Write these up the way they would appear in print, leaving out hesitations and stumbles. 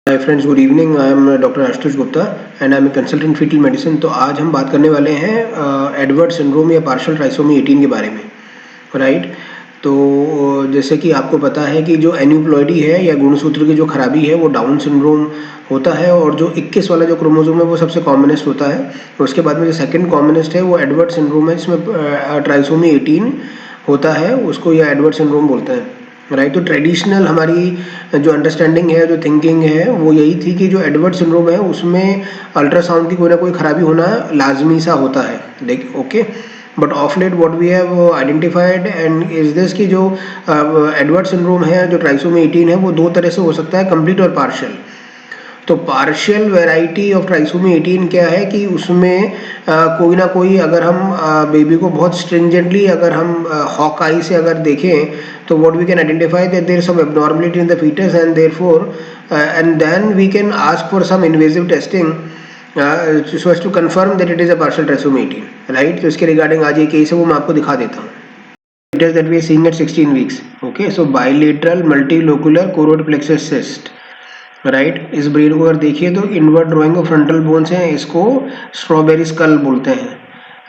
Hi friends, good evening. I am doctor Ashutosh Gupta and I am a consultant foetal medicine. तो आज हम बात करने वाले हैं एडवर्ड सिंड्रोम या पार्शियल ट्राइसोमी 18 के बारे में, राइट। तो जैसे कि आपको पता है कि जो एन्यूप्लॉइडी है या गुणसूत्र की जो खराबी है वो डाउन सिंड्रोम होता है, और जो 21 वाला जो क्रोमोसोम है वो सबसे कॉमनेस्ट होता है। उसके बाद में जो सेकंड कॉमनेस्ट है वो एडवर्ड सिंड्रोम है, इसमें ट्राइसोमी 18 होता है, उसको या एडवर्ड सिंड्रोम बोलते हैं, राइट। तो ट्रेडिशनल हमारी जो अंडरस्टैंडिंग है, जो थिंकिंग है, वो यही थी कि जो एडवर्ड सिंड्रोम है उसमें अल्ट्रासाउंड की कोई ना कोई खराबी होना लाजमी सा होता है, देख okay. But of late what we have identified and is this कि जो एडवर्ड सिंड्रोम है, जो ट्राइसोमी 18 है, वो दो तरह से हो सकता है, कंप्लीट और पार्शियल। तो पार्शियल वैरायटी ऑफ ट्राइसोमी 18 क्या है कि उसमें कोई ना कोई, अगर हम बेबी को बहुत स्ट्रिंजेंटली अगर हम हॉक आई से अगर देखें, तो what we can identify that there is some abnormality in the foetus and therefore and then we can ask for some invasive testing so as to confirm that it is a partial trisomy 18, right। तो इसके regarding आज ये case है वो मैं आपको दिखा देता हूँ। Fetus that we are seeing at 16 weeks, okay। so bilateral multilocular choroid plexus cyst, right. इस ब्रेड को अगर देखिए तो invert drawing of frontal bones हैं, इसको स्ट्रॉबेरी स्कल बोलते हैं,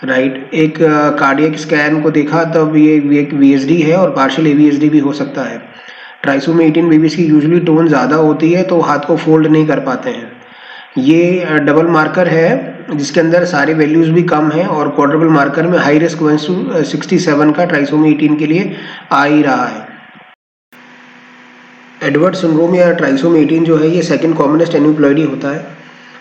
राइट। एक कार्डियक स्कैन को देखा तब ये एक VSD है और पार्शियल AVSD भी हो सकता है। ट्राइसोमी 18 बेबीज की यूजुअली टोन ज़्यादा होती है तो हाथ को फोल्ड नहीं कर पाते हैं। ये डबल मार्कर है जिसके अंदर सारे वैल्यूज़ भी कम हैं, और क्वाड्रपल मार्कर में हाई रिस्क 1/67 का ट्राइसोमी 18 के लिए आ ही रहा है। एडवर्ड सिंड्रोम या ट्राइसोमी 18 जो है ये सेकंड कॉमनेस्ट एन्यूप्लॉइडी होता है।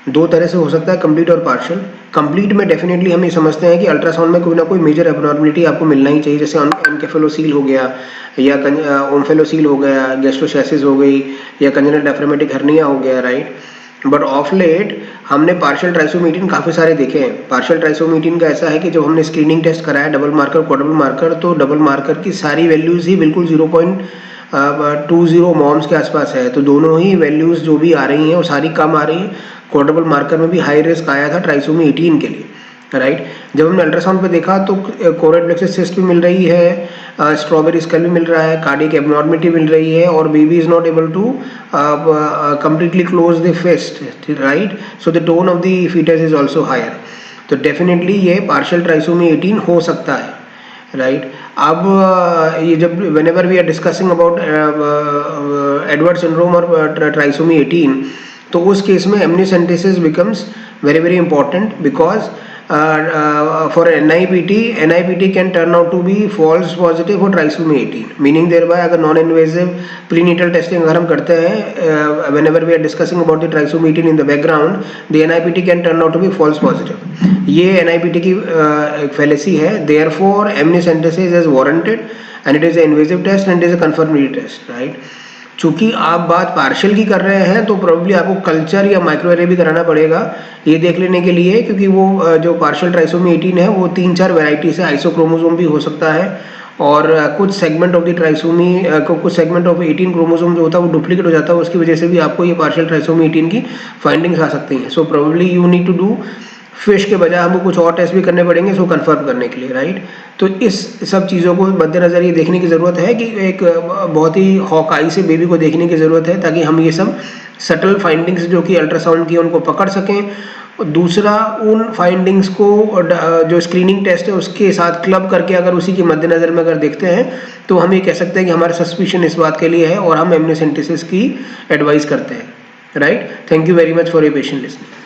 दो तरह से हो सकता है, कंप्लीट और पार्शियल। कंप्लीट में डेफिनेटली हम ये समझते हैं कि अल्ट्रासाउंड में कोई ना कोई मेजर एबनॉर्मलिटी आपको मिलना ही चाहिए, जैसे एनकेफेलोसील हो गया या ओम्फेलोसील हो गया, गैस्ट्रोशैसिस हो गई या कंजेनिटल डायफ्रामेटिक हर्निया हो गया, राइट। बट ऑफ लेट हमने पार्शियल ट्राइसोमी 18 काफ़ी सारे देखे हैं। पार्शियल ट्राइसोमी 18 का ऐसा है कि जब हमने स्क्रीनिंग टेस्ट कराया डबल मार्कर क्वाड्रपल मार्कर, तो डबल मार्कर की सारी वैल्यूज़ ही बिल्कुल 0.20 मॉम्स के आसपास है। तो दोनों ही वैल्यूज़ जो भी आ रही हैं वो सारी कम आ रही हैं। क्वाड्रपल मार्कर में भी हाई रिस्क आया था ट्राइसोमी 18 के लिए, राइट। जब हमने अल्ट्रासाउंड पे देखा तो कोरोइड प्लेक्सस सिस्ट भी मिल रही है, स्ट्रॉबेरी स्कल भी मिल रहा है, कार्डियक एब्नॉर्मिटी मिल रही है, और baby is not able to completely close the fist, right। so the tone of the fetus is also higher। तो डेफिनेटली ये पार्शियल ट्राइसोमी 18 हो सकता है, राइट। अब ये जब whenever we are discussing about Edward syndrome और ट्राइसोमी 18, तो उस केस में एमनिसेंटेसिस becomes very very important because for NIPT can turn out to be false positive for trisomy 18, meaning thereby अगर नॉन इन्वेजिव प्रीनेटल टेस्टिंग अगर हम करते हैं whenever we are discussing about the trisomy 18 in the background, the NIPT can turn out to be false positive। ये NIPT की एक fallacy है, therefore amniocentesis is warranted and it is an invasive test and it is a confirmatory test, right। चूंकि आप बात partial की कर रहे हैं तो प्रोबेबली आपको कल्चर या माइक्रोएरे भी कराना पड़ेगा ये देख लेने के लिए, क्योंकि वो जो पार्शियल ट्राइसोमी 18 है वो 3-4 वैरायटी से आइसोक्रोमोसोम भी हो सकता है, और कुछ सेगमेंट ऑफ द ट्राइसोमी कुछ सेगमेंट ऑफ 18 क्रोमोसोम जो होता है वो डुप्लीकेट हो जाता है, उसकी वजह से भी आपको ये पार्शियल ट्राइसोमी 18 की फाइंडिंग्स आ सकती हैं। So probably you need to do FISH के बजाय हमको कुछ और टेस्ट भी करने पड़ेंगे इसको कंफर्म करने के लिए, राइट। तो इस सब चीज़ों को मद्देनज़र ये देखने की ज़रूरत है कि एक बहुत ही हॉक आई से बेबी को देखने की ज़रूरत है, ताकि हम ये सब सटल फाइंडिंग्स जो कि अल्ट्रासाउंड की उनको पकड़ सकें। दूसरा, उन फाइंडिंग्स को जो स्क्रीनिंग टेस्ट है उसके साथ क्लब करके अगर उसी के मद्देनज़र में अगर देखते हैं तो हम ये कह सकते हैं कि हमारा सस्पिशन इस बात के लिए है और हम एमनियोसेंटेसिस की एडवाइस करते हैं, right. Thank you very much for your patient listening.